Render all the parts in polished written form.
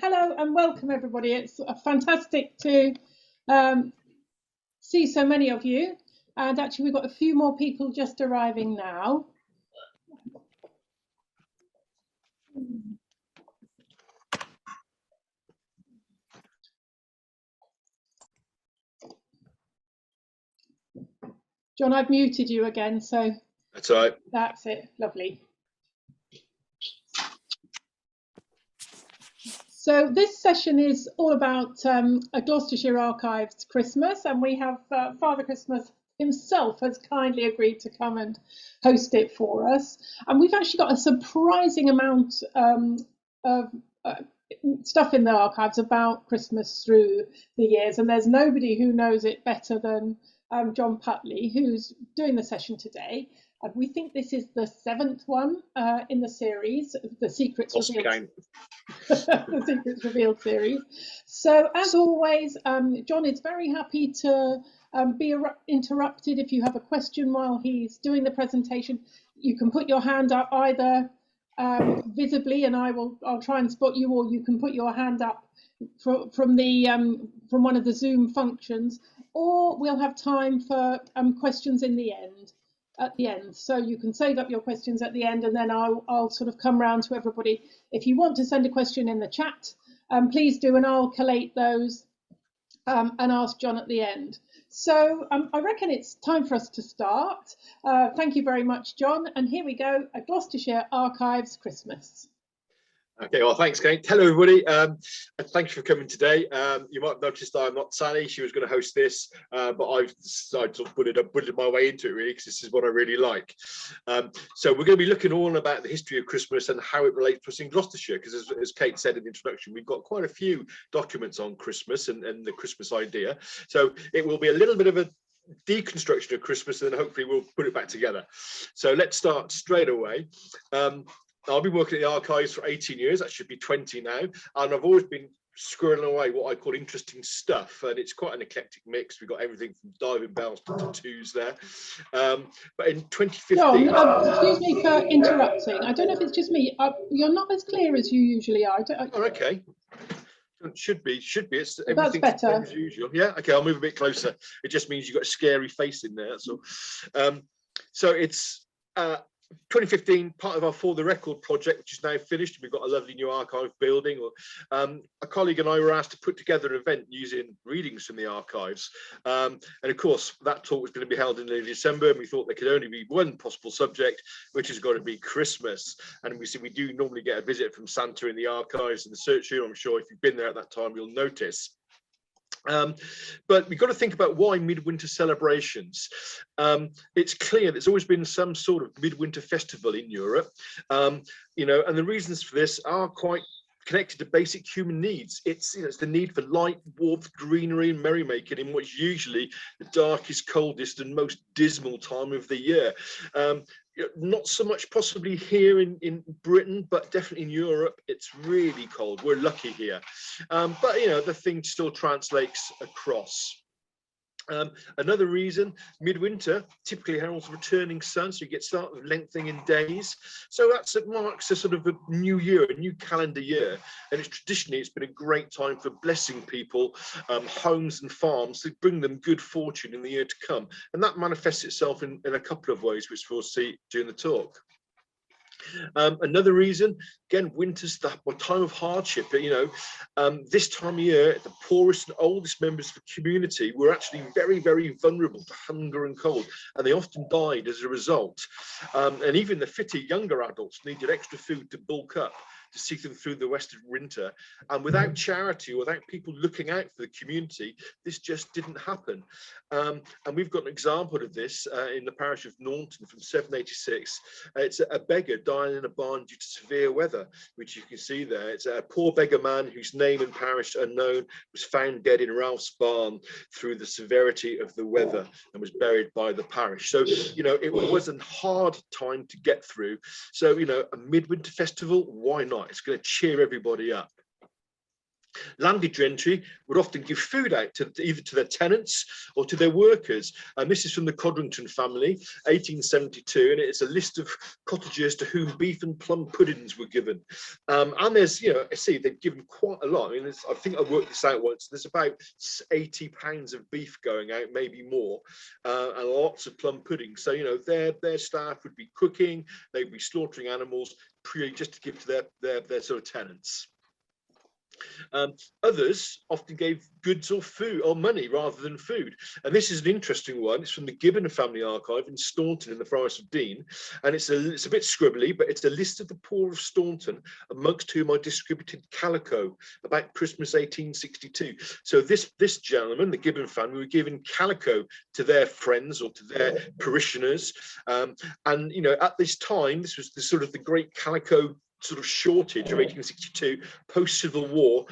Hello and welcome everybody. It's fantastic to see so many of you, and actually we've got a few more people just arriving now. John, I've muted you again, so that's all right. That's it. Lovely. So this session is all about a Gloucestershire Archives Christmas, and we have Father Christmas himself has kindly agreed to come and host it for us. And we've actually got a surprising amount of stuff in the archives about Christmas through the years, and there's nobody who knows it better than John Putley, who's doing the session today. We think this is the 7th one in the series, the Secrets Revealed. The Secrets Revealed series. So, as always, John is very happy to be interrupted if you have a question while he's doing the presentation. You can put your hand up either visibly, and I'll try and spot you, or you can put your hand up from one of the Zoom functions, or we'll have time for questions at the end. So you can save up your questions at the end, and then I'll sort of come round to everybody. If you want to send a question in the chat, please do, and I'll collate those and ask John at the end. So I reckon it's time for us to start. Thank you very much, John. And here we go, a Gloucestershire Archives Christmas. Okay, well, thanks, Kate. Hello, everybody. Thanks for coming today. You might have noticed I'm not Sally. She was going to host this, but I've decided to put my way into it, really, because this is what I really like. So we're going to be looking all about the history of Christmas and how it relates to us in Gloucestershire, because as Kate said in the introduction, we've got quite a few documents on Christmas and the Christmas idea. So it will be a little bit of a deconstruction of Christmas, and then hopefully we'll put it back together. So let's start straight away. I've been working at the archives for 18 years, that should be 20 now, and I've always been squirreling away what I call interesting stuff, and it's quite an eclectic mix. We've got everything from diving bells to tattoos there. But in 2015... John, excuse me for interrupting. I don't know if it's just me. You're not as clear as you usually are. Oh, okay. Should be. It's that's better as usual. Yeah, okay, I'll move a bit closer. It just means you've got a scary face in there, that's all. So it's 2015, part of our For the Record project, which is now finished. We've got a lovely new archive building. A colleague and I were asked to put together an event using readings from the archives. And of course, that talk was going to be held in December, and we thought there could only be one possible subject, which is going to be Christmas. And we do normally get a visit from Santa in the archives and the search room. I'm sure if you've been there at that time, you'll notice. But we've got to think about why midwinter celebrations. It's clear there's always been some sort of midwinter festival in Europe, and the reasons for this are quite connected to basic human needs. It's the need for light, warmth, greenery, and merrymaking in what's usually the darkest, coldest, and most dismal time of the year. Not so much possibly here in Britain, but definitely in Europe, it's really cold. We're lucky here. But, the thing still translates across. Another reason, midwinter typically heralds returning sun, so you get started lengthening in days. So it marks a sort of a new year, a new calendar year. And it's been a great time for blessing people, homes and farms, to bring them good fortune in the year to come. And that manifests itself in a couple of ways, which we'll see during the talk. Another reason, again, winter's the time of hardship. This time of year, the poorest and oldest members of the community were actually very, very vulnerable to hunger and cold, and they often died as a result. And even the fitter younger adults needed extra food to bulk up, to see them through the western winter. And without charity, or without people looking out for the community, this just didn't happen. And we've got an example of this in the parish of Naunton from 786. It's a beggar dying in a barn due to severe weather, which you can see there. It's a poor beggar man whose name and parish unknown was found dead in Ralph's barn through the severity of the weather, and was buried by the parish. So, it was a hard time to get through. So, a midwinter festival, why not? It's going to cheer everybody up. Landed gentry would often give food out to either to their tenants or to their workers. And this is from the Codrington family, 1872, and it's a list of cottagers to whom beef and plum puddings were given. And there's, you know, I see they've given quite a lot. I mean, I think I worked this out once. There's about 80 pounds of beef going out, maybe more, and lots of plum pudding. So, you know, their staff would be cooking, they'd be slaughtering animals, purely just to give to their sort of tenants. Others often gave goods or food or money rather than food. And this is an interesting one. It's from the Gibbon Family Archive in Staunton in the Forest of Dean. And it's a bit scribbly, but it's a list of the poor of Staunton, amongst whom I distributed calico about Christmas 1862. So this gentleman, the Gibbon family, were giving calico to their friends or to their parishioners. And, you know, at this time, this was the sort of the great calico sort of shortage of 1862, post-Civil War,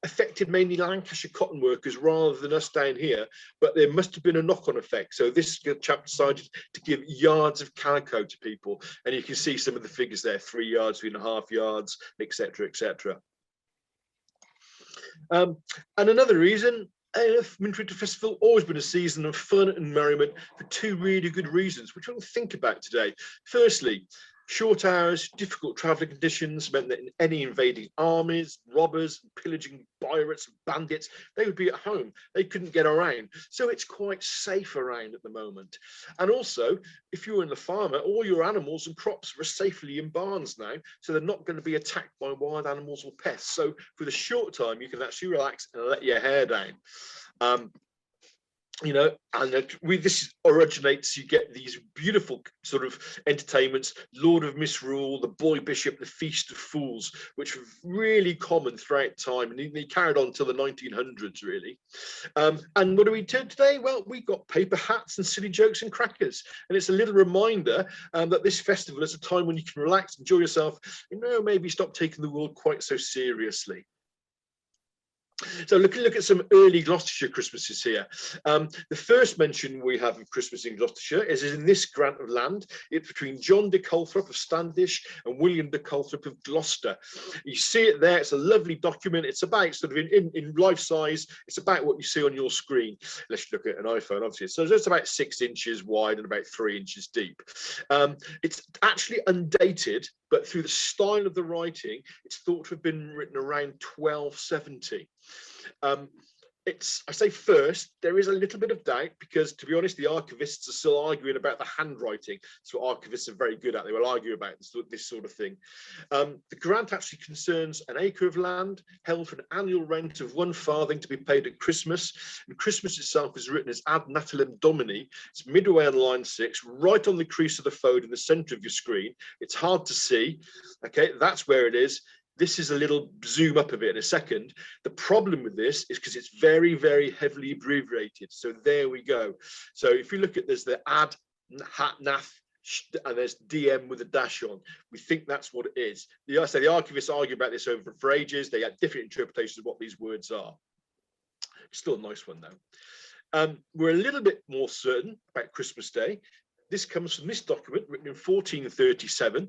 affected mainly Lancashire cotton workers rather than us down here, but there must have been a knock-on effect. So this chap decided to give yards of calico to people, and you can see some of the figures there, 3 yards, 3.5 yards, etc., etc. And another reason, Midwinter Festival always been a season of fun and merriment for two really good reasons, which we'll think about today. Firstly, short hours, difficult travelling conditions meant that any invading armies, robbers, pillaging pirates, bandits, they would be at home. They couldn't get around. So it's quite safe around at the moment. And also, if you're in the farmer, all your animals and crops are safely in barns now, so they're not going to be attacked by wild animals or pests. So for the short time, you can actually relax and let your hair down. You know, and this originates, you get these beautiful sort of entertainments, Lord of Misrule, the Boy Bishop, the Feast of Fools, which were really common throughout time, and they carried on until the 1900s, really. And what do we do today? Well, we've got paper hats and silly jokes and crackers, and it's a little reminder that this festival is a time when you can relax, enjoy yourself, you know, maybe stop taking the world quite so seriously. So look at some early Gloucestershire Christmases here. The first mention we have of Christmas in Gloucestershire is in this grant of land. It's between John de Colthrop of Standish and William de Colthrop of Gloucester. You see it there. It's a lovely document. It's about sort of in life size. It's about what you see on your screen. Let's look at an iPhone, obviously. So it's about 6 inches wide and about 3 inches deep. It's actually undated, but through the style of the writing, it's thought to have been written around 1270. I say first, there is a little bit of doubt because, to be honest, the archivists are still arguing about the handwriting. That's what archivists are very good at. They will argue about this sort of thing. The grant actually concerns an acre of land held for an annual rent of 1 farthing to be paid at Christmas. And Christmas itself is written as Ad Natalem Domini. It's midway on line 6, right on the crease of the phone in the centre of your screen. It's hard to see. Okay, that's where it is. This is a little zoom up of it in a second. The problem with this is because it's very, very heavily abbreviated. So there we go. So if you look at, there's the ad, hat, nath, and there's DM with a dash on. We think that's what it is. The archivists argue about this for ages. They have different interpretations of what these words are. Still a nice one though. We're a little bit more certain about Christmas Day. This comes from this document written in 1437,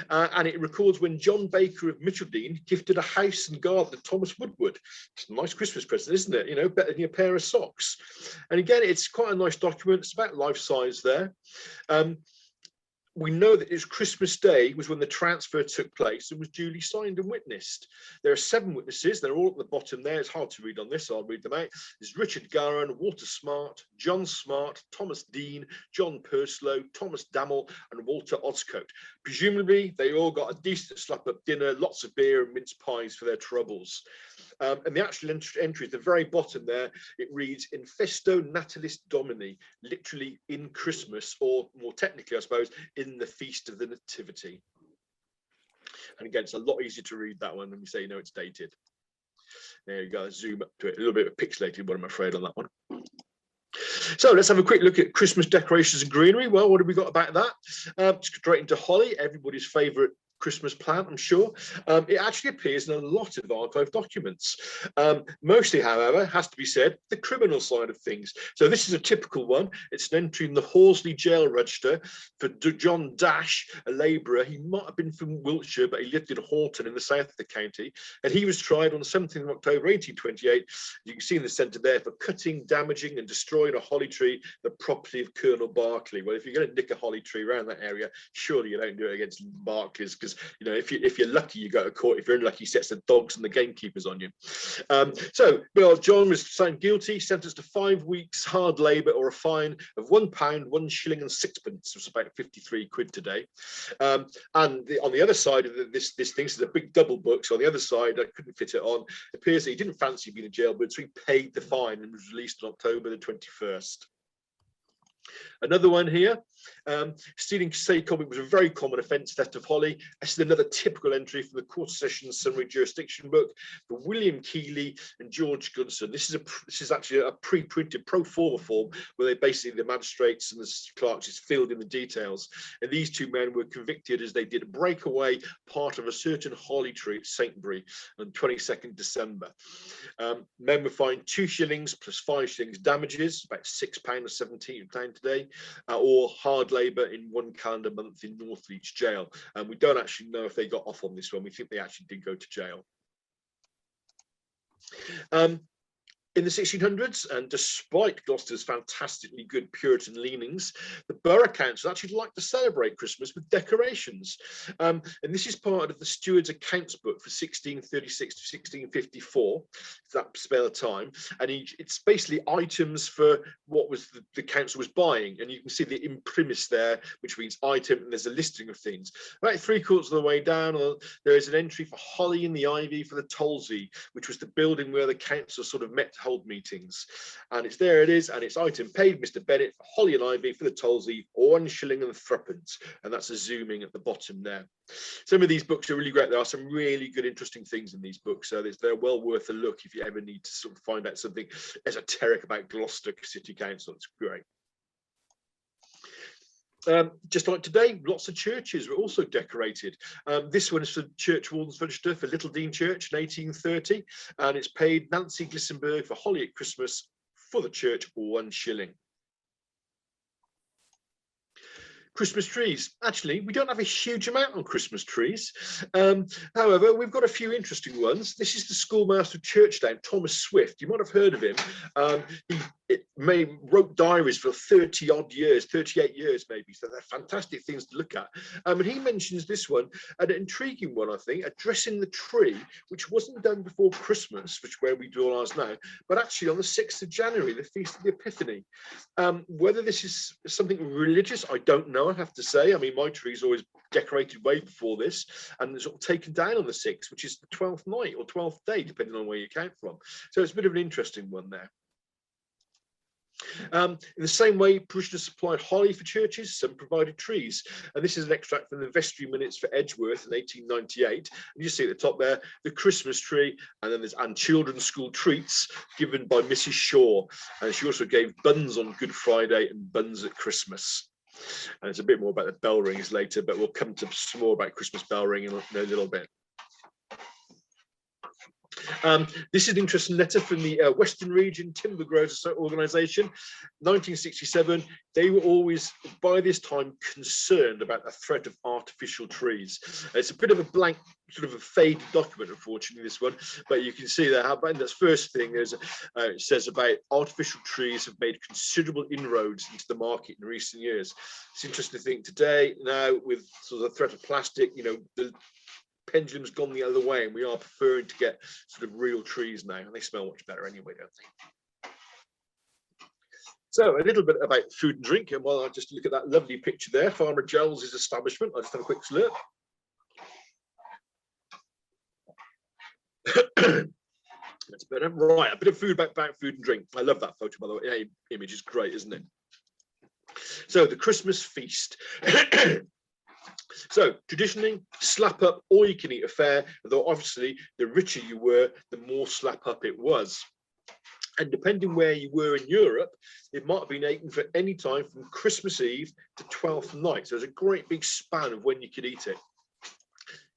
and it records when John Baker of Micheldean gifted a house and garden to Thomas Woodward. It's a nice Christmas present, isn't it? You know, better than your pair of socks. And again, it's quite a nice document. It's about life size there. We know that it's Christmas Day was when the transfer took place and was duly signed and witnessed. There are 7 witnesses. They're all at the bottom there. It's hard to read on this, so I'll read them out. There's Richard Garran, Walter Smart, John Smart, Thomas Dean, John Purslow, Thomas Dammel, and Walter Oscote. Presumably, they all got a decent slap-up dinner, lots of beer and mince pies for their troubles. And the actual entry at the very bottom there, it reads Infesto Natalis Domini, literally in Christmas, or more technically, I suppose, in the Feast of the Nativity. And again, it's a lot easier to read that one when you say, you know, it's dated. There you go, zoom up to it. A little bit of a pixelated one, I'm afraid, on that one. So let's have a quick look at Christmas decorations and greenery. Well, what have we got about that? Straight into holly, everybody's favourite Christmas plant, I'm sure. It actually appears in a lot of archive documents. Mostly, however, has to be said, the criminal side of things. So this is a typical one. It's an entry in the Horsley jail register for John Dash, a labourer. He might have been from Wiltshire, but he lived in Horton in the south of the county. And he was tried on the 17th of October 1828. You can see in the centre there, for cutting, damaging and destroying a holly tree, the property of Colonel Berkeley. Well, if you're going to nick a holly tree around that area, surely you don't do it against Berkeley's, because you know, if you're lucky, you go to court. If you're unlucky, sets the dogs and the gamekeepers on you. Well, John was found guilty, sentenced to 5 weeks hard labour or a fine of £1, 1 shilling and sixpence, which is about 53 quid today. And on the other side of this thing, this is a big double book. So on the other side, I couldn't fit it on. It appears that he didn't fancy being in jail, but so he paid the fine and was released on October the 21st. Another one here, stealing say comic was a very common offence, theft of holly. This is another typical entry from the Court of Session Summary Jurisdiction book for William Keeley and George Goodson. This is actually a pre-printed pro forma form where they basically, the magistrates and the clerks just filled in the details. And these two men were convicted as they did break away part of a certain holly tree at Saintbury on 22nd December. Men were fined 2 shillings plus 5 shillings damages, about £6 or £17 today, or hard labour in 1 calendar month in Northleach jail. And we don't actually know if they got off on this one. We think they actually did go to jail. In the 1600s, and despite Gloucester's fantastically good Puritan leanings, the borough council actually liked to celebrate Christmas with decorations. And this is part of the Steward's Accounts book for 1636 to 1654, that spell of time. And it's basically items for what was the council was buying. And you can see the imprimis there, which means item, and there's a listing of things. About 3/4 of the way down, there is an entry for holly in the ivy for the Tolsey, which was the building where the council sort of met to hold meetings. And it's there, it is, and it's item paid Mr. Bennett for holly and ivy for the Tolsey, 1 shilling and 3pence, and that's a zooming at the bottom there. Some of these books are really great. There are some really good, interesting things in these books, so they're well worth a look if you ever need to sort of find out something esoteric about Gloucester City Council. It's great. Just like today, lots of churches were also decorated. This one is for Church Warden's Register for Little Dean Church in 1830, and it's paid Nancy Glissenberg for holly at Christmas for the church, 1 shilling. Christmas trees. Actually, we don't have a huge amount on Christmas trees. However, we've got a few interesting ones. This is the schoolmaster of Churchdown, Thomas Swift. You might have heard of him. He wrote diaries for 30 odd years, 38 years maybe. So they're fantastic things to look at. And he mentions this one, an intriguing one, I think, addressing the tree, which wasn't done before Christmas, which where we do ours now, but actually on the 6th of January, the Feast of the Epiphany. Whether this is something religious, I don't know. I have to say, I mean, my tree is always decorated way before this, and it's sort of taken down on the 6th, which is the 12th night or 12th day, depending on where you count from. So it's a bit of an interesting one there. In the same way, parishioners supplied holly for churches, some provided trees. And this is an extract from the vestry minutes for Edgeworth in 1898. And you see at the top there, the Christmas tree, and then there's children's school treats given by Mrs. Shaw. And she also gave buns on Good Friday and buns at Christmas. And it's a bit more about the bell rings later, but we'll come to some more about Christmas bell ringing in a little bit. This is an interesting letter from the Western Region Timber Growers Organisation, 1967. They were always, by this time, concerned about the threat of artificial trees. It's a bit of a blank, sort of a faded document, unfortunately, this one, but you can see that. And the first thing is, it says about artificial trees have made considerable inroads into the market in recent years. It's interesting to think today, now, with sort of the threat of plastic, you know, the pendulum's gone the other way, and we are preferring to get sort of real trees now, and they smell much better anyway, don't they? So a little bit about food and drink, and while I just look at that lovely picture there, Farmer Giles's establishment, I'll just have a quick look. That's better. Right, a bit of food about food and drink. I love that photo, by the way. Yeah, image is great, isn't it? So the Christmas feast. So traditionally, slap up all you can eat affair, though obviously the richer you were, the more slap up it was. And depending where you were in Europe, it might have been eaten for any time from Christmas Eve to 12th night. So there's a great big span of when you could eat it.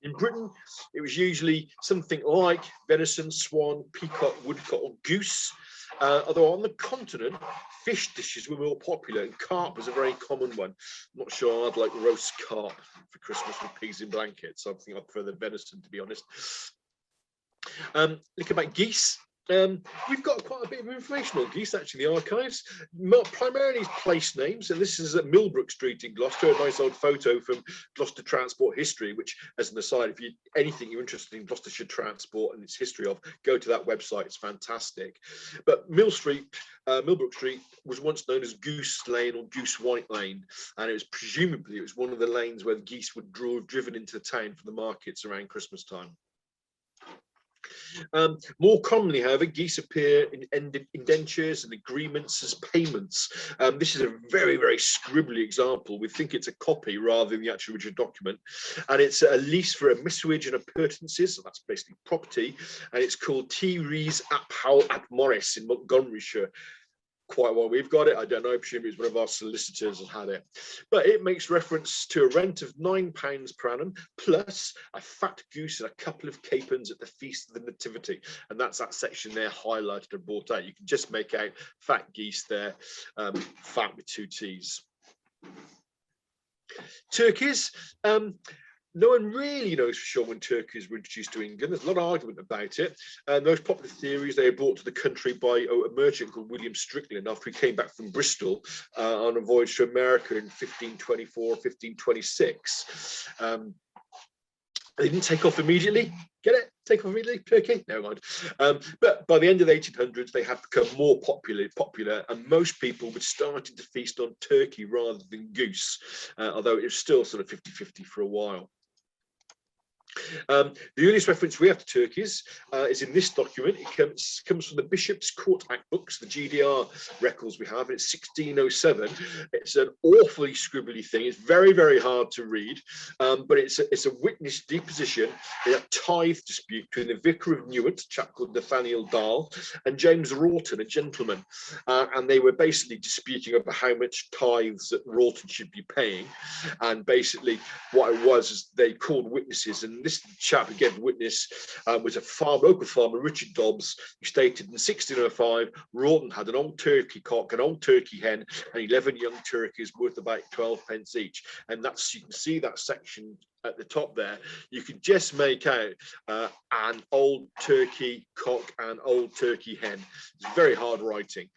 In Britain, it was usually something like venison, swan, peacock, woodcock, or goose. Although on the continent, fish dishes were more popular, and carp was a very common one. I'm not sure I'd like roast carp for Christmas with pigs in blankets. I think I'd prefer the venison, to be honest. Look about geese. We've got quite a bit of information on geese, actually, the archives. Primarily place names, and this is at Millbrook Street in Gloucester, a nice old photo from Gloucester Transport History, which, as an aside, if you anything you're interested in Gloucestershire Transport and its history of, go to that website, it's fantastic. But Millbrook Street was once known as Goose Lane or Goose White Lane, and it was presumably one of the lanes where the geese would driven into the town for the markets around Christmas time. More commonly, however, geese appear in indentures and agreements as payments. This is a very, very scribbly example. We think it's a copy rather than the actual original document. And it's a lease for a missuage and appurtenances, so that's basically property. And it's called T. Rees ap Howell ap Morris in Montgomeryshire. Quite well, we've got it. I don't know. I presume it's one of our solicitors has had it, but it makes reference to a rent of £9 per annum plus a fat goose and a couple of capons at the Feast of the Nativity, and that's that section there highlighted and brought out. You can just make out fat geese there, fat with 2 T's. Turkeys. No one really knows for sure when turkeys were introduced to England. There's a lot of argument about it. And the most popular theories, they were brought to the country by a merchant called William Strickland after he came back from Bristol on a voyage to America in 1524, 1526. They didn't take off immediately. Get it? Take off immediately? Turkey? Never mind. But by the end of the 1800s, they had become more popular, and most people were starting to feast on turkey rather than goose, although it was still sort of 50-50 for a while. The earliest reference we have to turkeys is in this document. It comes from the Bishop's Court Act books, the GDR records we have, and it's 1607. It's an awfully scribbly thing. It's very, very hard to read, but it's a witness deposition in a tithe dispute between the Vicar of Newent, a chap called Nathaniel Dahl, and James Wroughton, a gentleman, and they were basically disputing over how much tithes that Wroughton should be paying. And basically what it was is they called witnesses, and this chap who gave witness was a local farmer, Richard Dobbs, who stated in 1605 Wroughton had an old turkey cock, an old turkey hen, and 11 young turkeys worth about 12 pence each. And that's, you can see that section at the top there. You can just make out an old turkey cock and old turkey hen. It's very hard writing.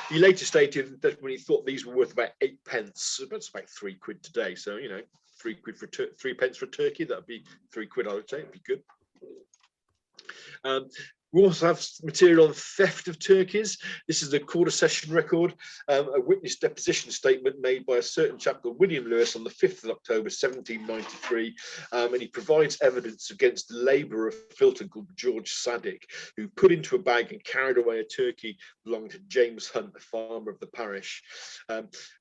He later stated that when he thought these were worth about 8 pence, that's about £3 today. So, you know, 3 quid for 3 pence for a turkey, that'd be £3, I would say. It'd be good. We also have material on theft of turkeys. This is a quarter session record, a witness deposition statement made by a certain chap called William Lewis on the 5th of October 1793, and he provides evidence against a labourer of Filton called George Saddick, who put into a bag and carried away a turkey belonging to James Hunt, a farmer of the parish.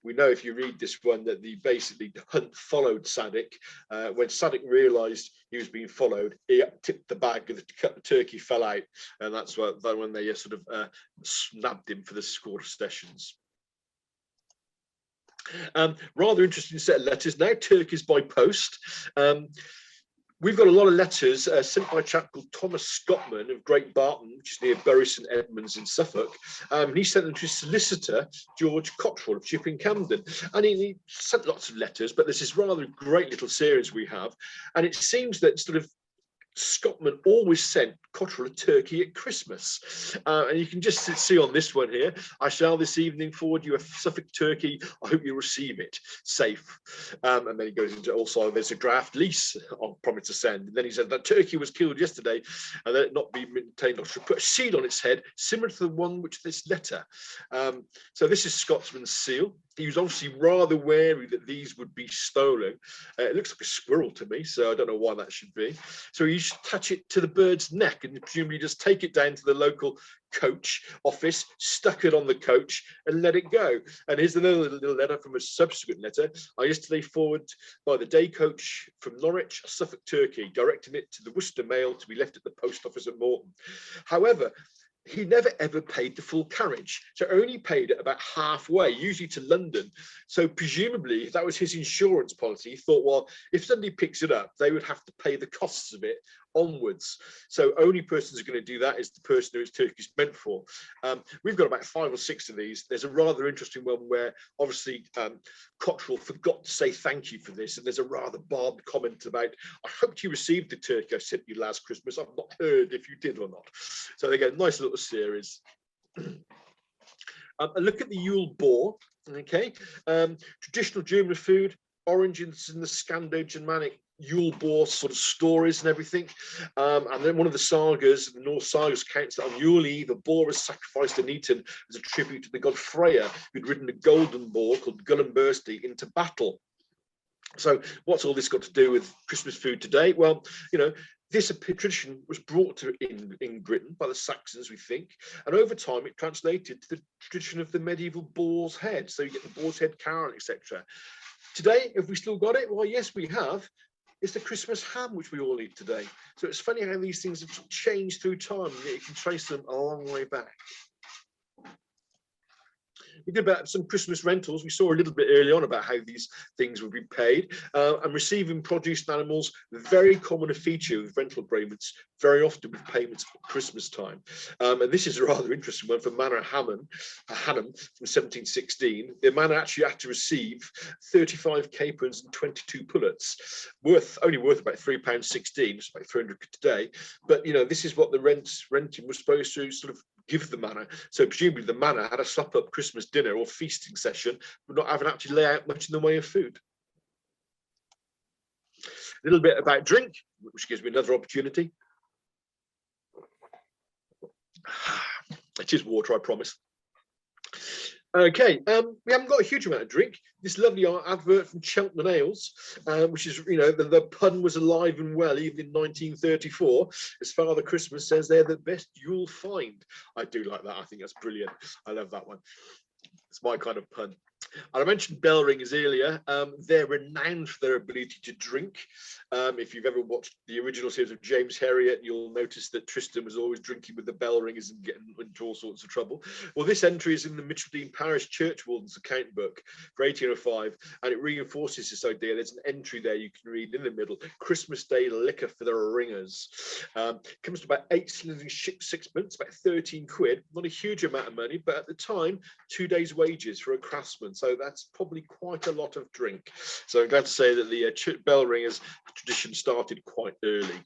We know, if you read this one, that basically Hunt followed Saddick. When Saddick realised he was being followed, he tipped the bag and the turkey fell out. And that's when they sort of snapped him for the quarter sessions. Rather interesting set of letters. Now turkeys by post. We've got a lot of letters sent by a chap called Thomas Scottman of Great Barton, which is near Bury St Edmunds in Suffolk. And he sent them to his solicitor, George Cottrell of Chipping Camden. And he sent lots of letters, but there's this rather great little series we have. And it seems that sort of Scottman always sent Cottrell a turkey at Christmas, and you can just see on this one here, I shall this evening forward you a Suffolk turkey, I hope you receive it safe. And then he goes into also there's a draft lease on promise to send, and then he said that turkey was killed yesterday and let it not be maintained, or should put a seal on its head similar to the one which this letter. So this is Scotsman's seal. He was obviously rather wary that these would be stolen. It looks like a squirrel to me, so I don't know why that should be. So you should attach it to the bird's neck and presumably just take it down to the local coach office, stuck it on the coach and let it go. And here's another little letter from a subsequent letter. I yesterday forward by the day coach from Norwich a Suffolk turkey, directing it to the Worcester mail to be left at the post office at Morton. However, he never ever paid the full carriage, so only paid it about halfway, usually to London. So presumably that was his insurance policy. He thought, well, if somebody picks it up, they would have to pay the costs of it onwards. So only person who's going to do that is the person who it's Turkish meant for. We've got about 5 or 6 of these. There's a rather interesting one where obviously Cottrell forgot to say thank you for this, and there's a rather barbed comment about, I hoped you received the turkey I sent you last Christmas. I've not heard if you did or not. So they get a nice little series. A look at the Yule Boar. Okay, traditional German food, origins in the Scando-Germanic Yule Boar sort of stories and everything. And then one of the sagas, the Norse sagas, counts that on Yule Eve, a boar was sacrificed and eaten as a tribute to the god Freya, who'd ridden a golden boar called Gullinbursti into battle. So what's all this got to do with Christmas food today? Well, you know, this tradition was brought to in Britain by the Saxons, we think, and over time it translated to the tradition of the medieval boar's head. So you get the boar's head carol, etc. Today, have we still got it? Well, yes, we have. It's the Christmas ham, which we all eat today. So it's funny how these things have changed through time, and you can trace them a long way back. We did about some Christmas rentals. We saw a little bit early on about how these things would be paid, and receiving produce and animals, very common a feature with rental agreements, very often with payments at Christmas time. And this is a rather interesting one for Manor Hannam from 1716. The manor actually had to receive 35 capons and 22 pullets, only worth about £3.16, it's about 300 today. But you know, this is what the renting was supposed to sort of give the manor. So presumably the manor had a slap up Christmas dinner or feasting session, but not having actually lay out much in the way of food. A little bit about drink, which gives me another opportunity. It is water, I promise. Okay, we haven't got a huge amount of drink. This lovely advert from Cheltenham Ales, which is, you know, the pun was alive and well even in 1934. As Father Christmas says, they're the best you'll find. I do like that. I think that's brilliant. I love that one. It's my kind of pun. And I mentioned bell ringers earlier. They're renowned for their ability to drink. If you've ever watched the original series of James Herriot, you'll notice that Tristan was always drinking with the bell ringers and getting into all sorts of trouble. Well, this entry is in the Mitcheldean Parish Churchwarden's account book for 1805, and it reinforces this idea. There's an entry there you can read in the middle: Christmas Day liquor for the ringers. Comes to about 8 shillings and 6pence, about 13 quid. Not a huge amount of money, but at the time, 2 days' wages for a craftsman. So that's probably quite a lot of drink. So I'm glad to say that the bell ringers tradition started quite early.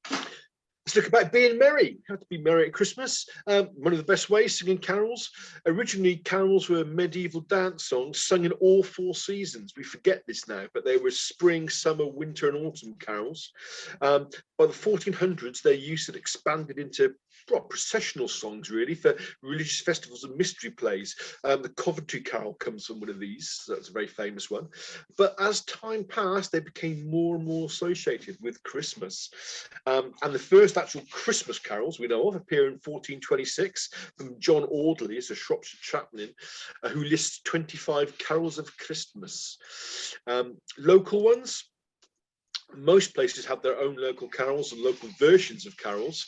Let's look about being merry. You have to be merry at Christmas. One of the best ways, singing carols. Originally, carols were medieval dance songs sung in all 4 seasons. We forget this now, but they were spring, summer, winter, and autumn carols. By the 1400s, their use had expanded into processional songs, really, for religious festivals and mystery plays. The Coventry Carol comes from one of these, so that's a very famous one. But as time passed, they became more and more associated with Christmas. And the first actual Christmas carols we know of appear in 1426 from John Audley, as a Shropshire chaplain, who lists 25 carols of Christmas. Local ones. Most places have their own local carols and local versions of carols.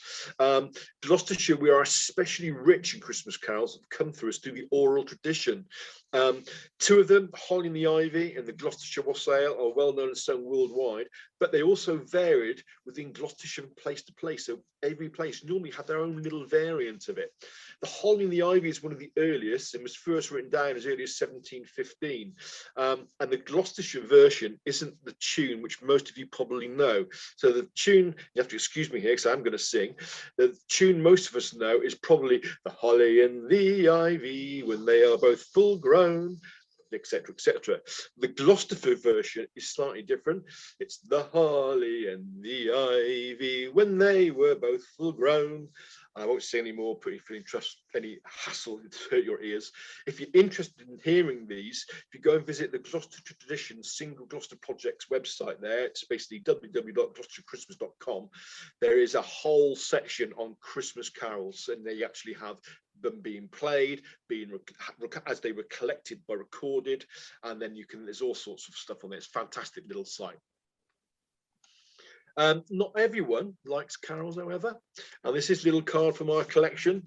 Gloucestershire, we are especially rich in Christmas carols that have come through us through the oral tradition. 2 of them, Holly and the Ivy and the Gloucestershire Wassailing, are well known and sung worldwide, but they also varied within Gloucestershire from place to place. So every place normally had their own little variant of it. The Holly and the Ivy is one of the earliest and was first written down as early as 1715. And the Gloucestershire version isn't the tune which most of you probably know. So the tune, you have to excuse me here because I'm going to sing. The tune most of us know is probably the Holly and the Ivy when they are both full grown, etc., etc. The Gloucestershire version is slightly different. It's the holly and the ivy when they were both full grown. I won't say any more, but if you trust any hassle to hurt your ears. If you're interested in hearing these, if you go and visit the Gloucestershire Tradition Single Gloucester Project's website there, it's basically www.gloucestershirechristmas.com. There is a whole section on Christmas carols, and they actually have them being played, as they were collected by recorded, and then there's all sorts of stuff on there. It's a fantastic little site. Not everyone likes carols, however, and this is a little card from our collection.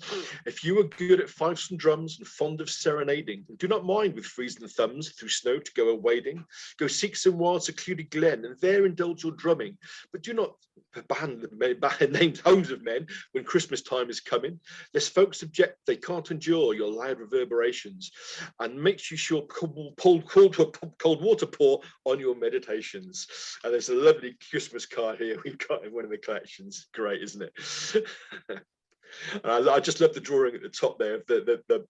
If you are good at fifes and drums and fond of serenading, and do not mind with freezing thumbs through snow to go a wading, go seek some wild secluded glen and there indulge your drumming, but do not ban named homes of men when Christmas time is coming, lest folks object they can't endure your loud reverberations, and makes you sure cold water pour on your meditations. And there's a lovely Christmas card here we've got in one of the collections. Great, isn't it? I just love the drawing at the top there of the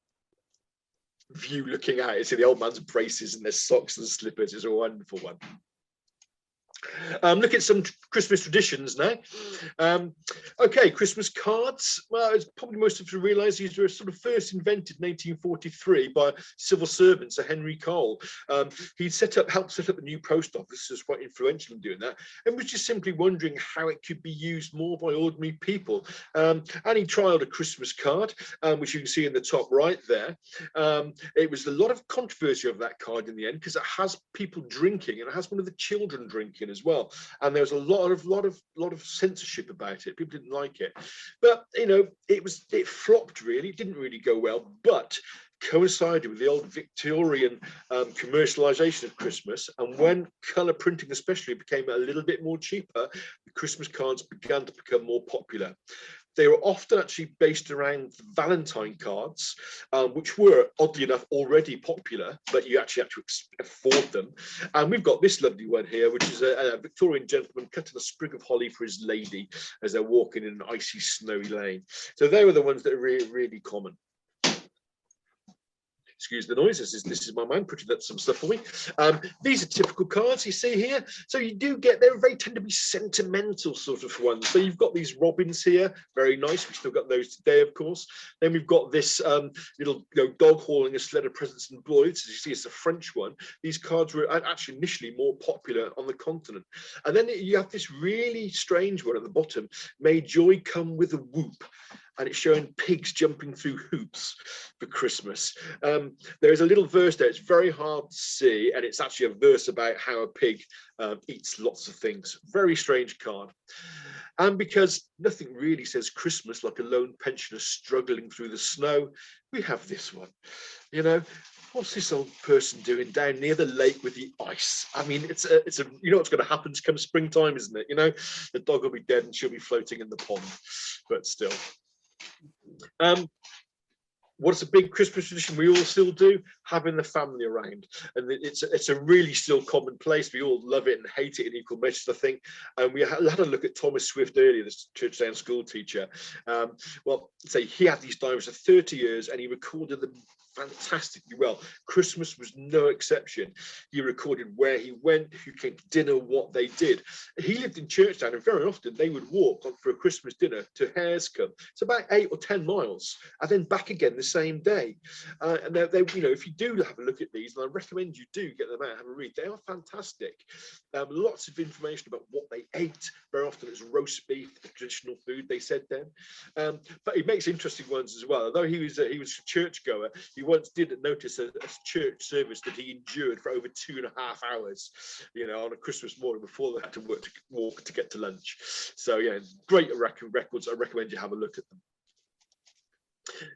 view looking out. You see the old man's braces and their socks and slippers. It's a wonderful one. Look at some Christmas traditions now. Okay, Christmas cards. Well, as probably most of you realise, these were sort of first invented in 1843 by civil servant Sir Henry Cole. He helped set up a new post office, was quite influential in doing that, and was just simply wondering how it could be used more by ordinary people. And he trialled a Christmas card, which you can see in the top right there. It was a lot of controversy over that card in the end because it has people drinking and it has one of the children drinking as well, and there was a lot of censorship about it. People didn't like it, but you know, it flopped really. It didn't really go well, but coincided with the old Victorian commercialization of Christmas, and when colour printing especially became a little bit more cheaper, the Christmas cards began to become more popular. They were often actually based around Valentine cards, which were, oddly enough, already popular, but you actually had to afford them. And we've got this lovely one here, which is a Victorian gentleman cutting a sprig of holly for his lady as they're walking in an icy, snowy lane. So they were the ones that are really, really common. Excuse the noise, this is my man putting up some stuff for me. These are typical cards you see here. So you do get, they tend to be sentimental sort of ones. So you've got these robins here, very nice. We've still got those today, of course. Then we've got this little dog hauling a sled of presents and boys. As you see, it's a French one. These cards were actually initially more popular on the continent. And then you have this really strange one at the bottom, may joy come with a whoop. And it's showing pigs jumping through hoops for Christmas. There is a little verse there, it's very hard to see, and it's actually a verse about how a pig eats lots of things. Very strange card. And because nothing really says Christmas like a lone pensioner struggling through the snow, we have this one. You know, what's this old person doing down near the lake with the ice? I mean, it's a you know what's going to happen come springtime, isn't it? You know, the dog will be dead and she'll be floating in the pond, but still. What's a big Christmas tradition we all still do? Having the family around, and it's a really still commonplace. We all love it and hate it in equal measures, I think. And we had a look at Thomas Swift earlier, this Churchdown school teacher. Well, say he had these diaries for 30 years, and he recorded them fantastically well. Christmas was no exception. He recorded where he went, who came to dinner, what they did. He lived in Churchdown, and very often they would walk for a Christmas dinner to Harescombe. It's about 8 or 10 miles, and then back again the same day. And they, you know, if you do have a look at these, and I recommend you do get them out and have a read. They are fantastic. Lots of information about what they ate. Very often it's roast beef, the traditional food they said then. But he makes interesting ones as well. Although he was a churchgoer, he once did notice a church service that he endured for over 2.5 hours, you know, on a Christmas morning before they had to walk to get to lunch. So yeah, great records. I recommend you have a look at them.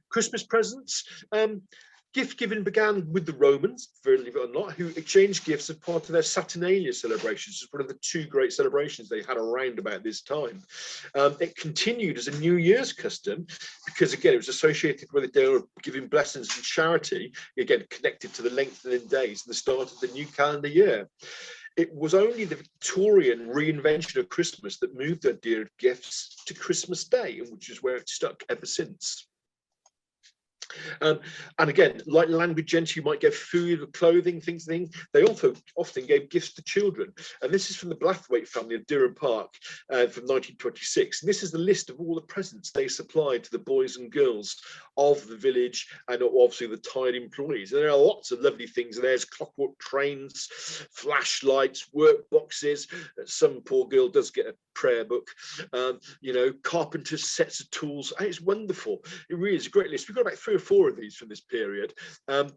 Christmas presents. Gift giving began with the Romans, believe it or not, who exchanged gifts as part of their Saturnalia celebrations. It's one of the 2 great celebrations they had around about this time. It continued as a New Year's custom because, again, it was associated with the day of giving blessings and charity, again, connected to the lengthening days and the start of the new calendar year. It was only the Victorian reinvention of Christmas that moved the idea of gifts to Christmas Day, which is where it's stuck ever since. And again, like landed gentry, you might give food, clothing, things. They also often gave gifts to children. And this is from the Blathwaite family of Durham Park from 1926. And this is the list of all the presents they supplied to the boys and girls of the village and obviously the tied employees. And there are lots of lovely things. There's clockwork trains, flashlights, work boxes. Some poor girl does get a prayer book, you know, carpenter's sets of tools. And it's wonderful. It really is a great list. We've got about 3 or 4 of these from this period, and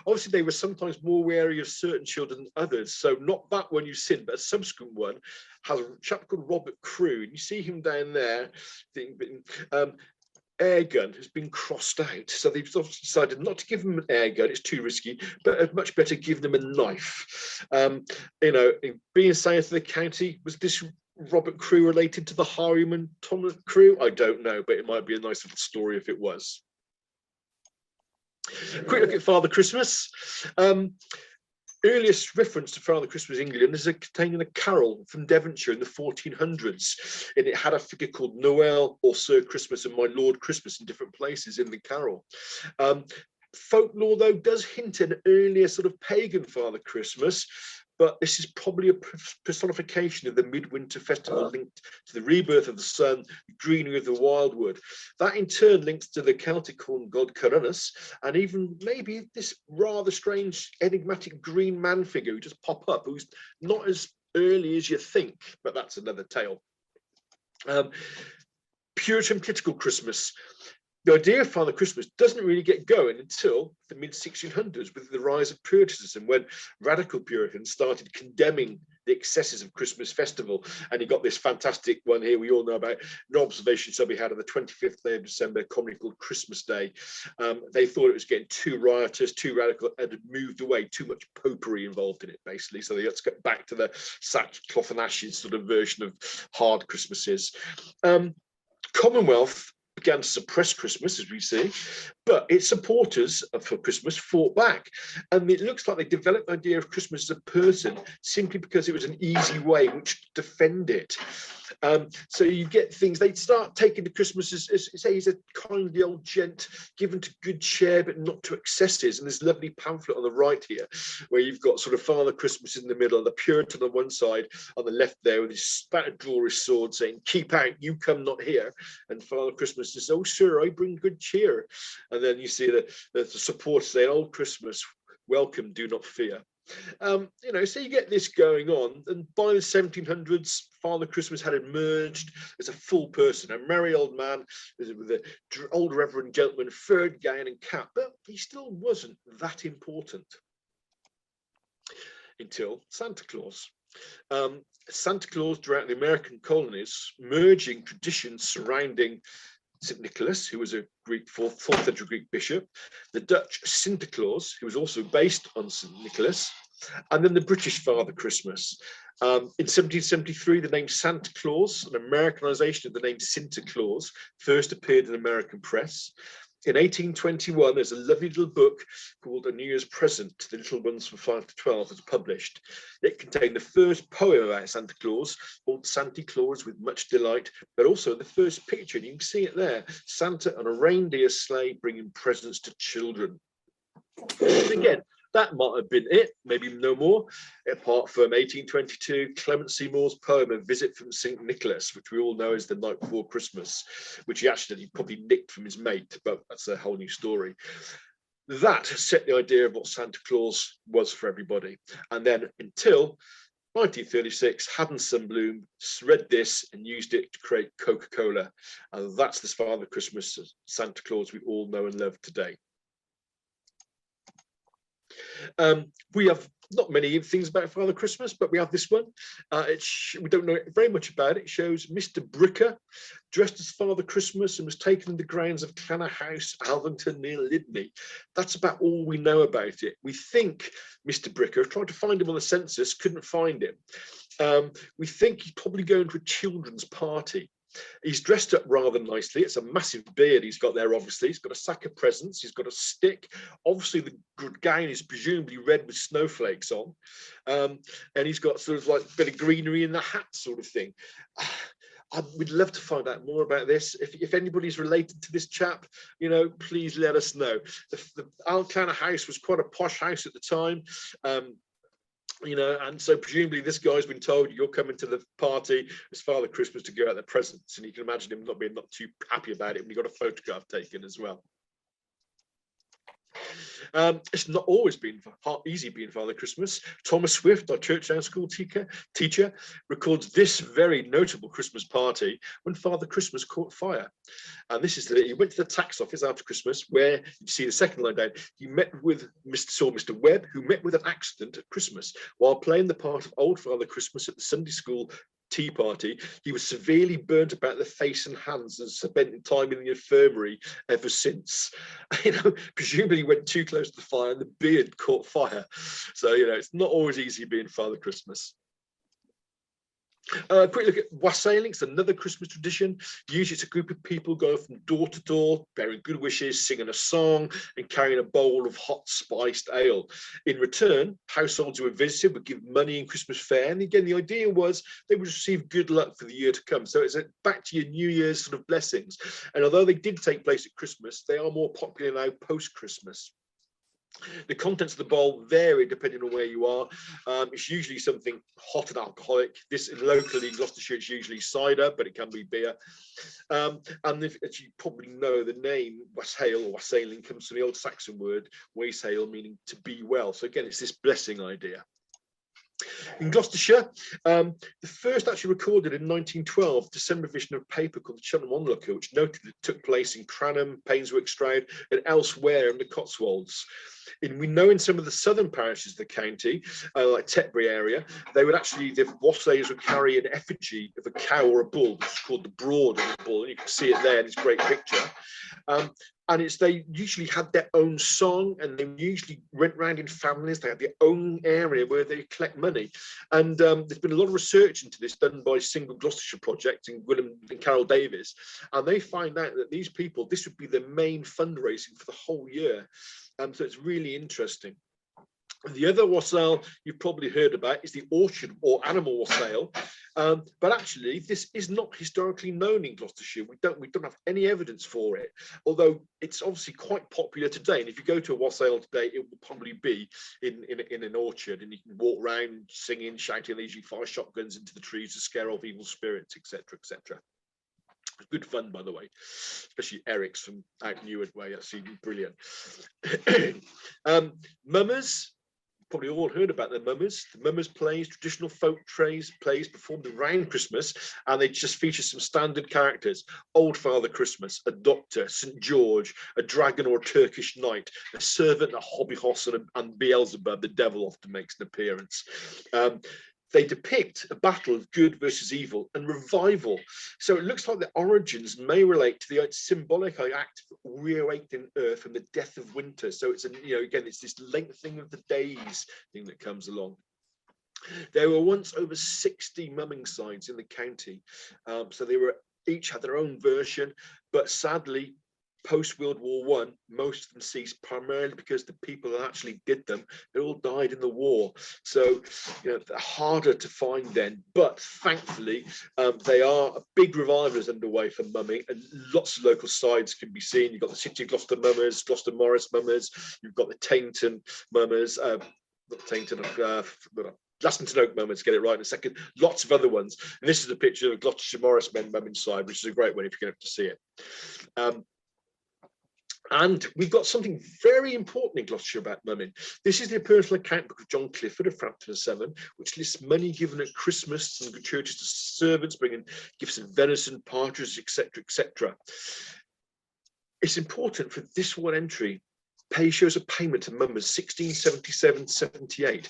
obviously they were sometimes more wary of certain children than others. So not that one you've seen, but a subsequent one has a chap called Robert Crewe, and you see him down there. Air gun has been crossed out, so they've decided not to give them an air gun, it's too risky, but much better give them a knife. Being south of the county, was this Robert Crewe related to the highwayman Thomas Crewe? I don't know, but it might be a nice little story if it was. Quick look at Father Christmas. Earliest reference to Father Christmas in England is contained in a carol from Devonshire in the 1400s, and it had a figure called Noel or Sir Christmas and My Lord Christmas in different places in the carol. Folklore, though, does hint at an earlier sort of pagan Father Christmas, but this is probably a personification of the Midwinter festival linked to the rebirth of the sun, the greenery of the wildwood. That in turn links to the Celtic corn god Coronis, and even maybe this rather strange enigmatic green man figure who just pop up, who's not as early as you think, but that's another tale. Puritan political Christmas. The idea of Father Christmas doesn't really get going until the mid-1600s with the rise of Puritanism, when radical Puritans started condemning the excesses of Christmas festival. And you got this fantastic one here we all know about, an observation somebody had on the 25th day of December, commonly called Christmas Day. They thought it was getting too riotous, too radical, and had moved away, too much popery involved in it, basically. So they had to get back to the sackcloth and ashes sort of version of hard Christmases. Commonwealth began to suppress Christmas, as we see, but its supporters for Christmas fought back. And it looks like they developed the idea of Christmas as a person simply because it was an easy way in which to defend it. So you get things, they start taking the Christmas as say he's a kindly old gent given to good cheer but not to excesses. And this lovely pamphlet on the right here where you've got sort of Father Christmas in the middle and the Puritan on one side, on the left there with his about to draw his sword saying, "Keep out, you come not here." And Father Christmas says, "Oh sir, I bring good cheer." And then you see the supporters saying, "Old Christmas, welcome, do not fear." So you get this going on, and by the 1700s, Father Christmas had emerged as a full person, a merry old man with an old reverend gentleman, furred gown and cap, but he still wasn't that important until Santa Claus. Santa Claus throughout the American colonies, merging traditions surrounding St. Nicholas, who was a Greek fourth century Greek bishop, the Dutch Sinterklaas, who was also based on St. Nicholas, and then the British Father Christmas. In 1773, the name Santa Claus, an Americanization of the name Sinterklaas, first appeared in American press. In 1821, there's a lovely little book called A New Year's Present to the Little Ones from 5 to 12 was published. It contained the first poem about Santa Claus, called Santa Claus with Much Delight, but also the first picture, and you can see it there, Santa on a reindeer sleigh bringing presents to children. And again, that might have been it, maybe no more, apart from 1822, Clement Seymour's poem, A Visit from St. Nicholas, which we all know is The Night Before Christmas, which he actually probably nicked from his mate, but that's a whole new story. That set the idea of what Santa Claus was for everybody. And then until 1936, Haddon Sunbloom read this and used it to create Coca-Cola. And that's the Father Christmas Santa Claus we all know and love today. We have not many things about Father Christmas, but we have this one. We don't know very much about it. It shows Mr. Bricker dressed as Father Christmas and was taken in the grounds of Clanner House, Alvington, near Lydney. That's about all we know about it. We think Mr. Bricker, tried to find him on the census, couldn't find him. We think he's probably going to a children's party. He's dressed up rather nicely. It's a massive beard he's got there, obviously. He's got a sack of presents. He's got a stick. Obviously, the gown is presumably red with snowflakes on. And he's got sort of like a bit of greenery in the hat sort of thing. We'd love to find out more about this. If anybody's related to this chap, please let us know. The Alcana house was quite a posh house at the time. And so presumably this guy's been told you're coming to the party as Father Christmas to go out the presents, and you can imagine him not being too happy about it when he got a photograph taken as well. It's not always been easy being Father Christmas. Thomas Swift, our church down school teacher, records this very notable Christmas party when Father Christmas caught fire. And this is he went to the tax office after Christmas, where you see the second line down. He saw Mr. Webb, who met with an accident at Christmas while playing the part of Old Father Christmas at the Sunday school tea party. He was severely burnt about the face and hands and spent time in the infirmary ever since. Presumably he went too close to the fire and the beard caught fire. So, it's not always easy being Father Christmas. Quick look at Wassailing. It's another Christmas tradition. Usually it's a group of people going from door to door, bearing good wishes, singing a song and carrying a bowl of hot spiced ale. In return, households who were visited would give money in Christmas fare. And again, the idea was they would receive good luck for the year to come. So it's back to your New Year's sort of blessings. And although they did take place at Christmas, they are more popular now post-Christmas. The contents of the bowl vary depending on where you are. It's usually something hot and alcoholic. Locally in Gloucestershire, it's usually cider, but it can be beer. And as you probably know, the name wassail or wassailing comes from the old Saxon word wasail, meaning to be well. So again, it's this blessing idea. In Gloucestershire, the first actually recorded in 1912 December edition of paper called the Cheltenham Onlooker, which noted it took place in Cranham, Painswick, Stroud, and elsewhere in the Cotswolds. We know in some of the southern parishes of the county, like Tetbury area, the wassayers would carry an effigy of a cow or a bull, which is called the broad of the bull, and you can see it there in this great picture. And they usually had their own song, and they usually went round in families. They had their own area where they collect money. And there's been a lot of research into this done by Single Gloucestershire Project and William and Carol Davies. And they find out that these people, this would be their main fundraising for the whole year. So it's really interesting. The other wassail you've probably heard about is the orchard or animal wassail, but actually this is not historically known in Gloucestershire. We don't have any evidence for it, although it's obviously quite popular today. And if you go to a wassail today, it will probably be in an orchard, and you can walk around singing, shouting. They usually fire shotguns into the trees to scare off evil spirits, etc., etc. Good fun, by the way, especially Eric's from out Newark way. That's even brilliant. Mummers. Probably all heard about the mummers. The mummers plays, traditional folk plays performed around Christmas, and they just feature some standard characters: Old Father Christmas, a doctor, St. George, a dragon or a Turkish knight, a servant, a hobby horse, and Beelzebub, the devil, often makes an appearance. They depict a battle of good versus evil and revival. So it looks like the origins may relate to the symbolic act of reawakening Earth from the death of winter. So it's again, it's this lengthening of the days thing that comes along. There were once over 60 mumming sites in the county. So they each had their own version, but sadly, post-World War I, most of them ceased primarily because the people that actually did them, they all died in the war. So, they're harder to find then. But thankfully, they are a big revival is underway for mumming, and lots of local sides can be seen. You've got the City of Gloucester mummers, Gloucester Morris mummers. You've got the Tainton mummers, not Tainton, Glastonton Oak mummers, get it right in a second. Lots of other ones. And this is a picture of Gloucestershire Morris men mumming side, which is a great one if you're going to have to see it. And we've got something very important in Gloucestershire about mumming. This is the personal account book of John Clifford of Frampton 7, which lists money given at Christmas and good churches to servants, bringing gifts of venison, partridge, etc., etc. It's important for this one entry. Shows a payment to mummers 1677-78,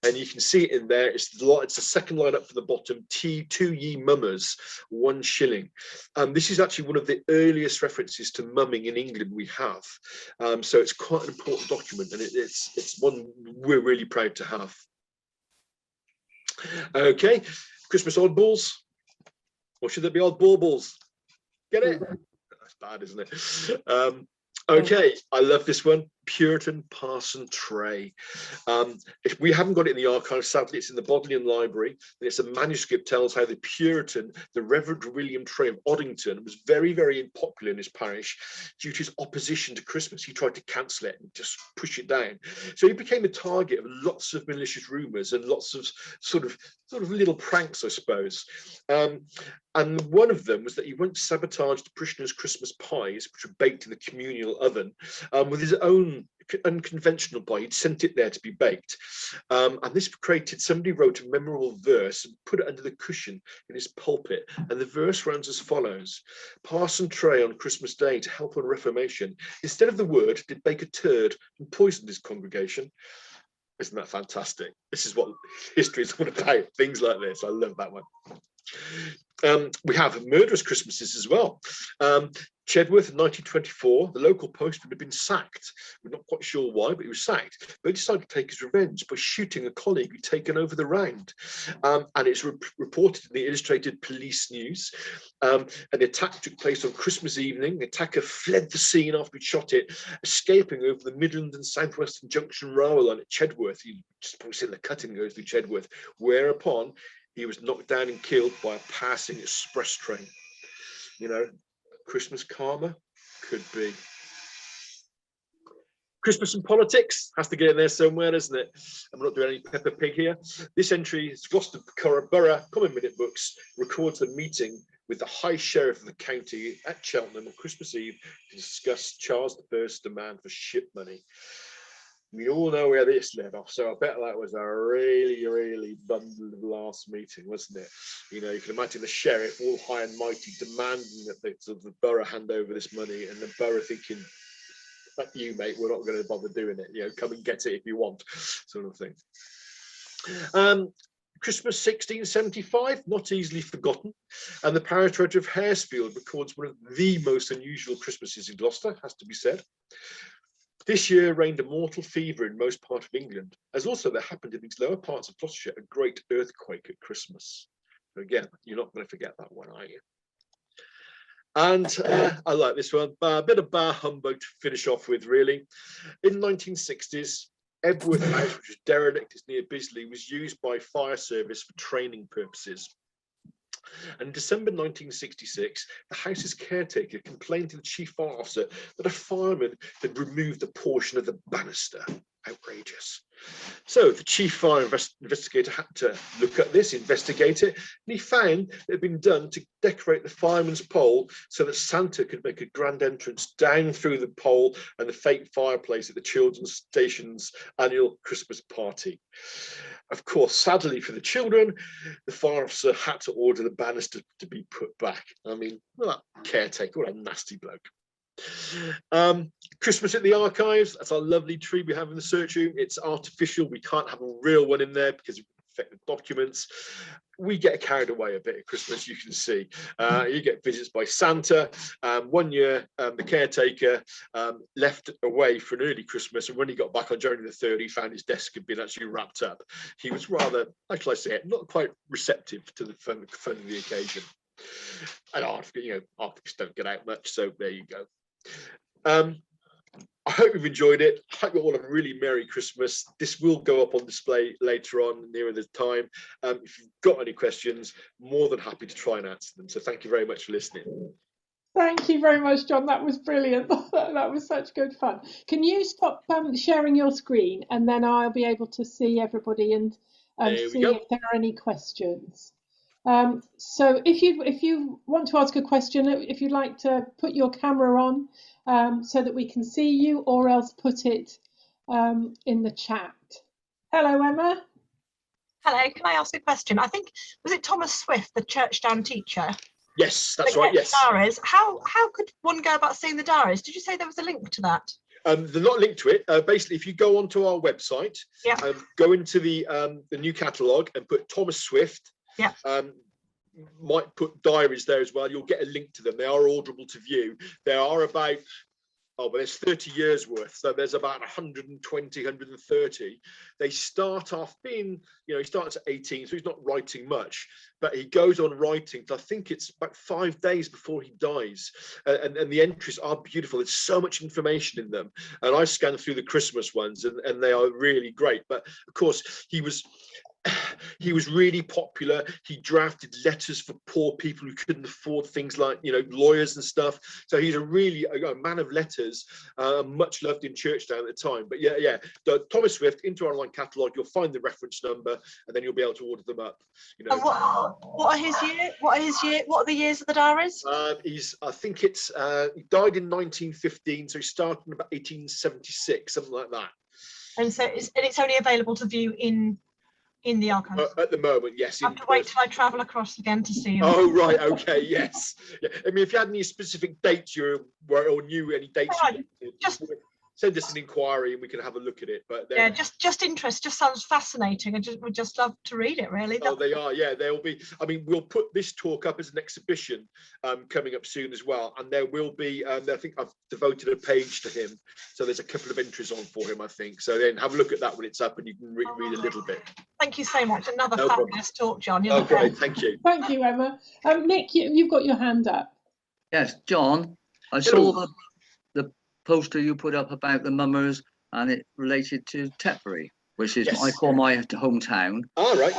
and you can see it in there. It's the second line up from the bottom. To ye mummers, 1 shilling. This is actually one of the earliest references to mumming in England we have. So it's quite an important document, and it's one we're really proud to have. Okay, Christmas oddballs, or should there be odd baubles? Get it? That's bad, isn't it? Okay, I love this one. Puritan Parson tray. If we haven't got it in the archive, sadly, it's in the Bodleian Library. And it's a manuscript tells how the Puritan, the Reverend William Tray of Oddington, was very, very unpopular in his parish due to his opposition to Christmas. He tried to cancel it and just push it down. So he became the target of lots of malicious rumours and lots of sort of sort of little pranks, I suppose. And one of them was that he once sabotaged the parishioners' Christmas pies, which were baked in the communal oven, with his own unconventional pie. He'd sent it there to be baked. And this created, somebody wrote a memorable verse and put it under the cushion in his pulpit. And the verse runs as follows: Parson Tray on Christmas Day, to help on Reformation, instead of the word, did bake a turd and poisoned his congregation. Isn't that fantastic? This is what history is all about, things like this. I love that one. We have murderous Christmases as well. Chedworth in 1924, the local post would have been sacked. We're not quite sure why, but he was sacked. But he decided to take his revenge by shooting a colleague who'd taken over the round. And it's reported in the Illustrated Police News. An attack took place on Christmas evening. The attacker fled the scene after he'd shot it, escaping over the Midland and Southwestern Junction railway line at Chedworth. He just puts in the cutting goes through Chedworth, whereupon he was knocked down and killed by a passing express train. You know, Christmas karma could be. Christmas and politics has to get in there somewhere, doesn't it? I'm not doing any Peppa Pig here. This entry is Gloucestershire Borough Common Minute Books records a meeting with the High Sheriff of the county at Cheltenham on Christmas Eve to discuss Charles I's demand for ship money. We all know where this led off, so I bet that was a really, really bundle of last meeting, wasn't it? You know, you can imagine the sheriff, all high and mighty, demanding that the borough hand over this money, and the borough thinking, "Fuck you, mate, we're not going to bother doing it. You know, come and get it if you want," sort of thing. Christmas 1675, not easily forgotten, and the parish treasurer of Haresfield records one of the most unusual Christmases in Gloucester, has to be said. This year reigned a mortal fever in most parts of England, as also there happened in these lower parts of Gloucestershire a great earthquake at Christmas. So again, you're not going to forget that one, are you? And I like this one, a bit of bar humbug to finish off with, really. In the 1960s, Ebworth House, which is derelict, is near Bisley, was used by fire service for training purposes. And in December 1966, the house's caretaker complained to the chief fire officer that a fireman had removed a portion of the banister. Outrageous. So the chief fire investigator had to look at this, investigate it, and he found it had been done to decorate the fireman's pole so that Santa could make a grand entrance down through the pole and the fake fireplace at the children's station's annual Christmas party. Of course, sadly for the children, the fire officer had to order the banister to be put back. I mean, well, that caretaker, what a nasty bloke. Christmas at the Archives, that's our lovely tree we have in the search room. It's artificial, we can't have a real one in there because it would affect the documents. We get carried away a bit at Christmas, you can see. You get visits by Santa. One year, the caretaker left away for an early Christmas, and when he got back on January the 3rd, he found his desk had been actually wrapped up. He was rather, how shall I say it, not quite receptive to the fun of the occasion. And artists don't get out much, so there you go. I hope you've enjoyed it. I hope you all have a really Merry Christmas. This will go up on display later on, nearer the time. If you've got any questions, more than happy to try and answer them. So thank you very much for listening. Thank you very much, John. That was brilliant. That was such good fun. Can you stop sharing your screen, and then I'll be able to see everybody and see if there are any questions. So if you want to ask a question, if you'd like to put your camera on so that we can see you, or else put it in the chat. Hello, Emma. Hello, can I ask a question? I think, was it Thomas Swift, the Churchdown teacher? Yes, that's right, yes. Diaries. How could one go about seeing the diaries? Did you say there was a link to that? They're not linked to it. Basically, if you go onto our website, go into the new catalogue and put Thomas Swift. Yeah. Might put diaries there as well. You'll get a link to them. They are audible to view. There are about, there's 30 years worth. So there's about 120, 130. They start off being, he starts at 18, so he's not writing much, but he goes on writing. I think it's about 5 days before he dies. And the entries are beautiful. There's so much information in them. And I scanned through the Christmas ones, and they are really great. But of course, he was he was really popular. He drafted letters for poor people who couldn't afford things like, lawyers and stuff. So he's a man of letters, much loved in Churchtown at the time. But yeah. Thomas Swift, into our online catalogue, you'll find the reference number, and then you'll be able to order them up. And what are his year? What are the years of the diaries? I think it's he died in 1915, so he started in about 1876, something like that. And so it's only available to view in the archives. At the moment, yes. I have to wait till I travel across again to see them. Oh right, okay, yes. Yeah. I mean, if you had any specific dates or knew any dates, just send us an inquiry and we can have a look at it. But yeah, just interest. Just sounds fascinating. Would just love to read it. Really. Oh, they are. Yeah, they'll be. I mean, we'll put this talk up as an exhibition coming up soon as well, and there will be. I think I've devoted a page to him, so there's a couple of entries on for him. I think so. Then have a look at that when it's up, and you can read a little bit. Thank you so much. Another fabulous talk, John. Oh, great. Thank you. Thank you, Emma. Nick, you've got your hand up. Yes, John. I saw the poster you put up about the mummers, and it related to Tetbury, which is what I call my hometown. All right.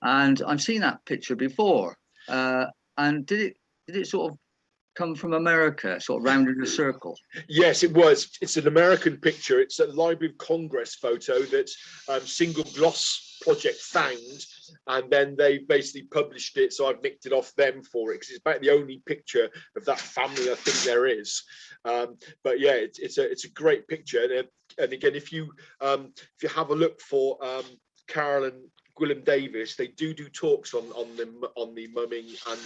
And I've seen that picture before. And did it sort of come from America, sort of round in a circle? Yes, it was. It's an American picture. It's a Library of Congress photo that Single Gloss Project found, and then they basically published it. So I've nicked it off them for it, because it's about the only picture of that family I think there is. But yeah, it's a great picture. And again, if you have a look for Carol and Gwilym Davis, they do talks on the mumming and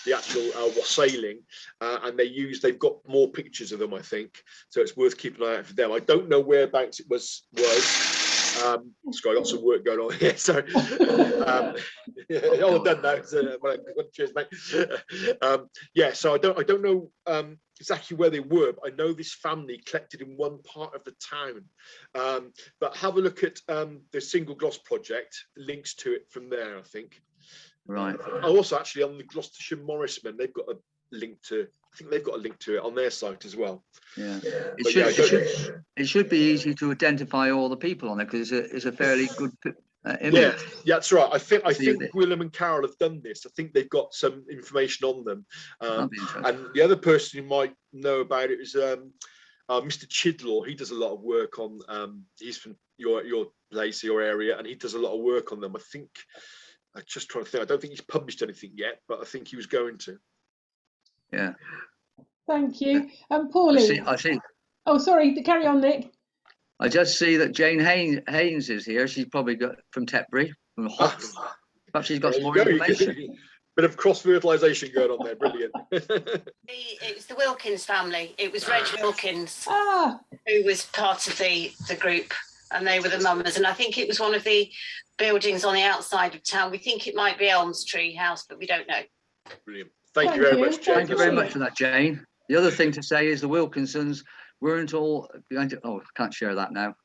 the actual wassailing, and they've got more pictures of them, I think, so it's worth keeping an eye out for them. I don't know whereabouts it was. Scott, I got some work going on here. Sorry. All done now. So, cheers, mate. Yeah, so I don't know exactly where they were, but I know this family collected in one part of the town. But have a look at the Single Gloss Project. Links to it from there, I think. Right. Also, actually, on the Gloucestershire Morrismen, they've got a link to. I think they've got a link to it on their site as well. Yeah, it should be easy to identify all the people on it, because it's a fairly good image. Yeah, that's right. I think Gwilym and Carol have done this. I think they've got some information on them. And the other person you might know about it is Mr. Chidlaw. He does a lot of work on. He's from your place, your area, and he does a lot of work on them. I think. I'm just trying to think. I don't think he's published anything yet, but I think he was going to. Yeah. Thank you. Pauline. I see. Oh, sorry. Carry on, Nick. I just see that Jane Haynes is here. She's probably got from Tetbury, from Hops. Perhaps she's got some more information. Bit of cross-fertilisation going on there. Brilliant. It's the Wilkins family. It was Reg Wilkins who was part of the group, and they were the mummers. And I think it was one of the buildings on the outside of town. We think it might be Elms Tree House, but we don't know. Brilliant. Thank you very much, Jane. Thank you very much for that, Jane. The other thing to say is the Wilkinsons weren't all behind it. Oh, I can't share that now.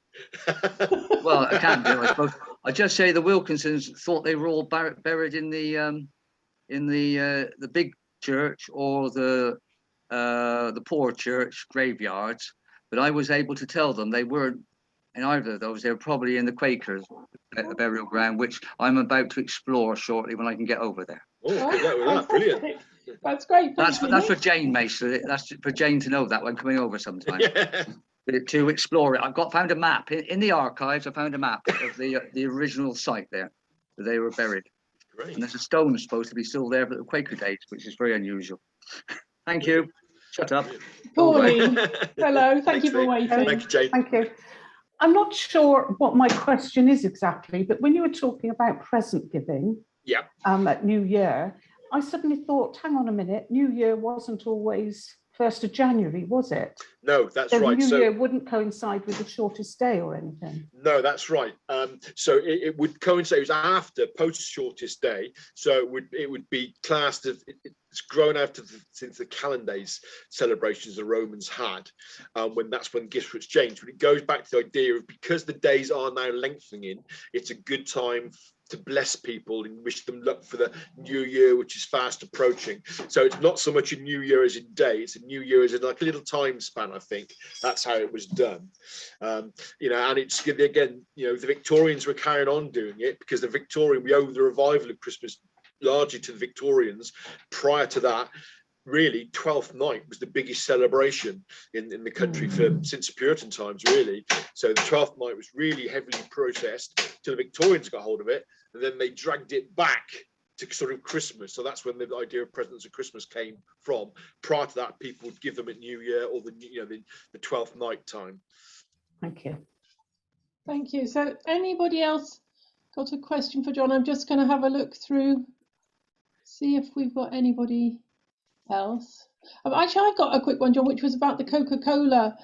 Well, I can't do it, I suppose. I just say the Wilkinsons thought they were all buried in the big church or the poor church graveyards, but I was able to tell them they weren't in either of those. They were probably in the Quakers burial ground, which I'm about to explore shortly when I can get over there. Oh, good luck with that. Brilliant. That's great. That's for Jane, Mason. That's for Jane to know that when coming over sometime. Yeah. To explore it. Found a map in the archives. I found a map of the original site there where they were buried. Great. And there's a stone supposed to be still there, but the Quaker days, which is very unusual. Thank you. Shut up. Pauline, hello. Thank you for waiting. Thank you, Jane. Thank you. I'm not sure what my question is exactly, but when you were talking about present giving, at New Year, I suddenly thought, hang on a minute, New Year wasn't always 1st of January, was it? No, that's right. New Year wouldn't coincide with the shortest day or anything. No, that's right. So it would coincide. It was after post shortest day, so it would be classed as it's grown out since the Calendars celebrations the Romans had, when gifts were exchanged. But it goes back to the idea of, because the days are now lengthening, it's a good time to bless people and wish them luck for the new year, which is fast approaching. So it's not so much a new year as in day, it's a new year as in like a little time span. I think that's how it was done. You know, and it's again, you know, the Victorians were carrying on doing it because we owe the revival of Christmas largely to the Victorians. Prior to that, really, 12th night was the biggest celebration in the country since Puritan times, really. So the 12th night was really heavily processed till the Victorians got hold of it, and then they dragged it back to sort of Christmas. So that's when the idea of presents at Christmas came from. Prior to that, people would give them at New Year or the 12th night time. Thank you. Thank you. So anybody else got a question for John? I'm just going to have a look through, see if we've got anybody else. Actually, I've got a quick one, John, which was about the Coca-Cola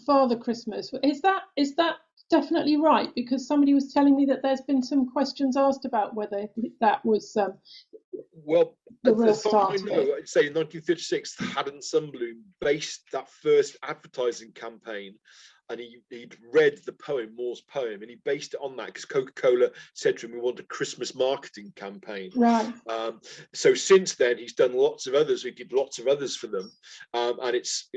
Father Christmas. Is that definitely right? Because somebody was telling me that there's been some questions asked about whether that was well, the real as far start as I know, I'd say in 1936, Haddon Sunbloom based that first advertising campaign, and he'd read the poem, Moore's poem, and he based it on that because Coca-Cola said to him, we want a Christmas marketing campaign. Right. So since then, he's done lots of others. We did lots of others for them, and it's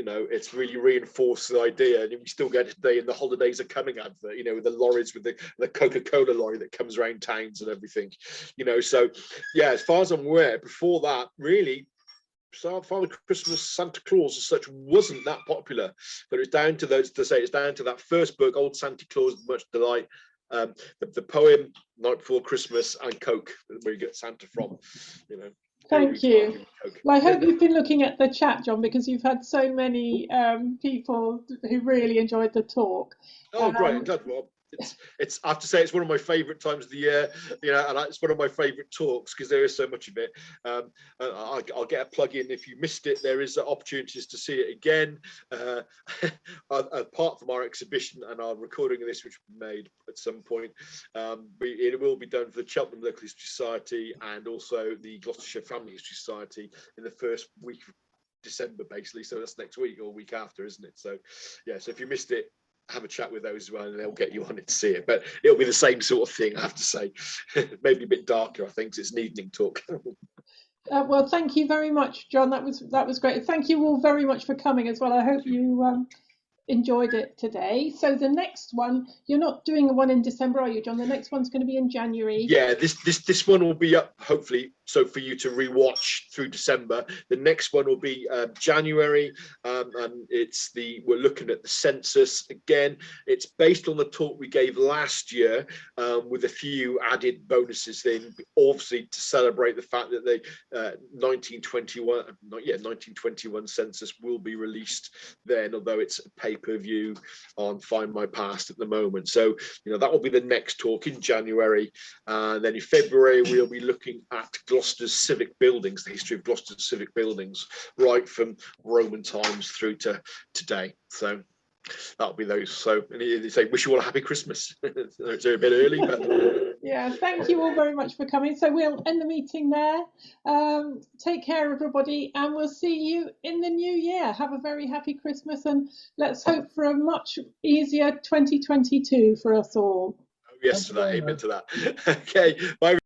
really reinforced the idea. And we still get it today in the holidays are coming advert, with the lorries with the Coca-Cola lorry that comes around towns and everything, So yeah, as far as I'm aware, before that, really, Father Christmas, Santa Claus as such wasn't that popular, but it's down to it's down to that first book, Old Santa Claus, Much Delight, the poem Night Before Christmas, and Coke, where you get Santa from. Thank you. Well, I hope you've been looking at the chat, John, because you've had so many people who really enjoyed the talk. Oh, great! Well, it's I have to say it's one of my favourite times of the year, and it's one of my favourite talks because there is so much of it. I'll get a plug in if you missed it. There is opportunities to see it again, apart from our exhibition and our recording of this, which we made at some point. It will be done for the Cheltenham Local History Society and also the Gloucestershire Family History Society in the first week of December, basically. So that's next week or week after, isn't it? So yeah, so if you missed it, have a chat with those as well, and they'll get you on it to see it. But it'll be the same sort of thing, I have to say. Maybe a bit darker, I think, 'cause it's an evening talk. Well, thank you very much, John. That was great. Thank you all very much for coming as well. I hope you enjoyed it today. So the next one, you're not doing one in December, are you, John? The next one's going to be in January. Yeah, this one will be up, hopefully, so for you to rewatch through December. The next one will be January, and we're looking at the census again. It's based on the talk we gave last year, with a few added bonuses then, obviously to celebrate the fact that the 1921 census will be released then, although it's a pay-per-view on Find My Past at the moment. So that will be the next talk in January, and then in February we'll be looking at Gloucester's civic buildings, the history of Gloucester's civic buildings, right from Roman times through to today. So that'll be those. So they say, wish you all a happy Christmas. It's a bit early, but yeah, thank you all very much for coming. So we'll end the meeting there. Take care, everybody, and we'll see you in the new year. Have a very happy Christmas, and let's hope for a much easier 2022 for us all. Yes, to that, amen to that. Okay, bye.